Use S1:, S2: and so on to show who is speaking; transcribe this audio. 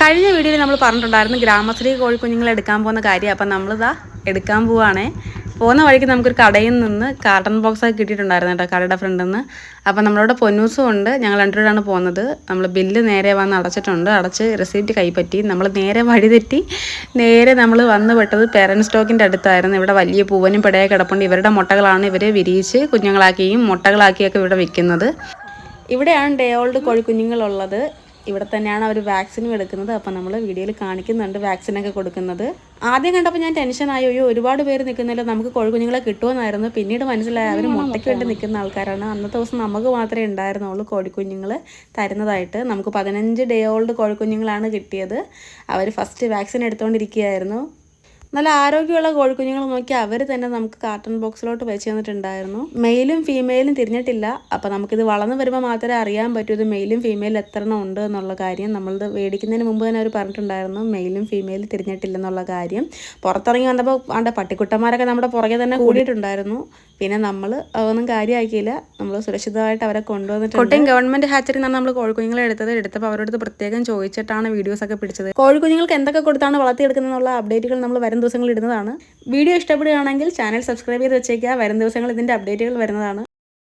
S1: കഴിഞ്ഞ വീഡിയോയിൽ നമ്മൾ പറഞ്ഞിട്ടുണ്ടായിരുന്നു ഗ്രാമശ്രീ കോഴിക്കുഞ്ഞുങ്ങളെ എടുക്കാൻ പോകുന്ന കാര്യം. അപ്പം നമ്മളിതാ എടുക്കാൻ പോവുകയാണേ. പോകുന്ന വഴിക്ക് നമുക്കൊരു കടയിൽ നിന്ന് കാർട്ടൺ ബോക്സൊക്കെ കിട്ടിയിട്ടുണ്ടായിരുന്നു കേട്ടോ, കടയുടെ ഫ്രണ്ടിൽ നിന്ന്. അപ്പം നമ്മളവിടെ പൊന്നൂസും ഉണ്ട്. ഞങ്ങൾ രണ്ടുപേരാണ് പോകുന്നത്. നമ്മൾ ബില്ല് നേരെ വന്ന് അടച്ചിട്ടുണ്ട്. അടച്ച് റെസിപ്റ്റ് കൈപ്പറ്റി നമ്മൾ നേരെ വഴിതെറ്റി നേരെ നമ്മൾ വന്ന് പെട്ടത് പേരൻറ് സ്റ്റോക്കിൻ്റെ അടുത്തായിരുന്നു. ഇവിടെ വലിയ പൂവനും പിടയൊക്കെ കിടപ്പുണ്ട്. ഇവരുടെ മുട്ടകളാണ് ഇവർ വിരിയിച്ച് കുഞ്ഞുങ്ങളാക്കിയും മുട്ടകളാക്കിയൊക്കെ ഇവിടെ വിൽക്കുന്നത്. ഇവിടെയാണ് ഡേ ഓൾഡ് കോഴിക്കുഞ്ഞുങ്ങളുള്ളത്. ഇവിടെ തന്നെയാണ് അവർ വാക്സിനും എടുക്കുന്നത്. അപ്പം നമ്മൾ വീഡിയോയിൽ കാണിക്കുന്നുണ്ട് വാക്സിനൊക്കെ കൊടുക്കുന്നത്. ആദ്യം കണ്ടപ്പോൾ ഞാൻ ടെൻഷനായി, അയ്യോ ഒരുപാട് പേര് നിൽക്കുന്നില്ല, നമുക്ക് കോഴിക്കുഞ്ഞുങ്ങളെ കിട്ടുമെന്നായിരുന്നു. പിന്നീട് മനസ്സിലായി അവർ മുട്ടയ്ക്ക് വേണ്ടി നിൽക്കുന്ന ആൾക്കാരാണ്. അന്നത്തെ ദിവസം നമുക്ക് മാത്രമേ ഉണ്ടായിരുന്നുള്ളൂ കോഴിക്കുഞ്ഞുങ്ങൾ തരുന്നതായിട്ട്. നമുക്ക് 15 ഡേ ഓൾഡ് കോഴിക്കുഞ്ഞുങ്ങളാണ് കിട്ടിയത്. അവർ ഫസ്റ്റ് വാക്സിൻ എടുത്തുകൊണ്ടിരിക്കുകയായിരുന്നു. നല്ല ആരോഗ്യമുള്ള കോഴിക്കുഞ്ഞുങ്ങൾ നോക്കി അവർ തന്നെ നമുക്ക് കാർട്ടൺ ബോക്സിലോട്ട് വെച്ച് തന്നിട്ടുണ്ടായിരുന്നു. മെയിലും ഫീമെയിലും തിരിഞ്ഞിട്ടില്ല. അപ്പോൾ നമുക്കിത് വളർന്നു വരുമ്പോൾ മാത്രമേ അറിയാൻ പറ്റൂ ഇത് മെയിലും ഫീമെയിലും എത്ര എണ്ണം ഉണ്ട് എന്നുള്ള കാര്യം. നമ്മളിത് മേടിക്കുന്നതിന് മുമ്പ് തന്നെ അവർ പറഞ്ഞിട്ടുണ്ടായിരുന്നു മെയിലും ഫീമെയിലും തിരിഞ്ഞിട്ടില്ലെന്നുള്ള കാര്യം. പുറത്തിറങ്ങി വന്നപ്പോൾ പട്ടിക്കുട്ടന്മാരൊക്കെ നമ്മുടെ പുറകെ തന്നെ കൂടിയിട്ടുണ്ടായിരുന്നു. പിന്നെ നമ്മൾ അതൊന്നും കാര്യമാക്കിയില്ല. നമ്മൾ സുരക്ഷിതമായിട്ട് അവരെ കൊണ്ടുവന്നിട്ടുണ്ട്. കോട്ടയം ഗവൺമെൻറ് ഹാച്ചറിൽ നിന്നാണ് നമ്മൾ കോഴിക്കുഞ്ഞുങ്ങളെ എടുത്തപ്പോൾ അവരോട് പ്രത്യേകം ചോദിച്ചിട്ടാണ് വീഡിയോസൊക്കെ പിടിച്ചത്. കോഴിക്കുഞ്ഞുങ്ങൾക്ക് എന്തൊക്കെ കൊടുത്താണ് വളർത്തിയെടുക്കുന്നതെന്നുള്ള അപ്ഡേറ്റുകൾ നമ്മൾ വരും ദിവസങ്ങളിൽ ഇടുന്നതാണ്. വീഡിയോ ഇഷ്ടപ്പെടുകയാണെങ്കിൽ ചാനൽ സബ്സ്ക്രൈബ് ചെയ്ത് വെച്ചേക്കുക. വരും ദിവസങ്ങളിൽ ഇതിൻ്റെ അപ്ഡേറ്റുകൾ വരുന്നതാണ്.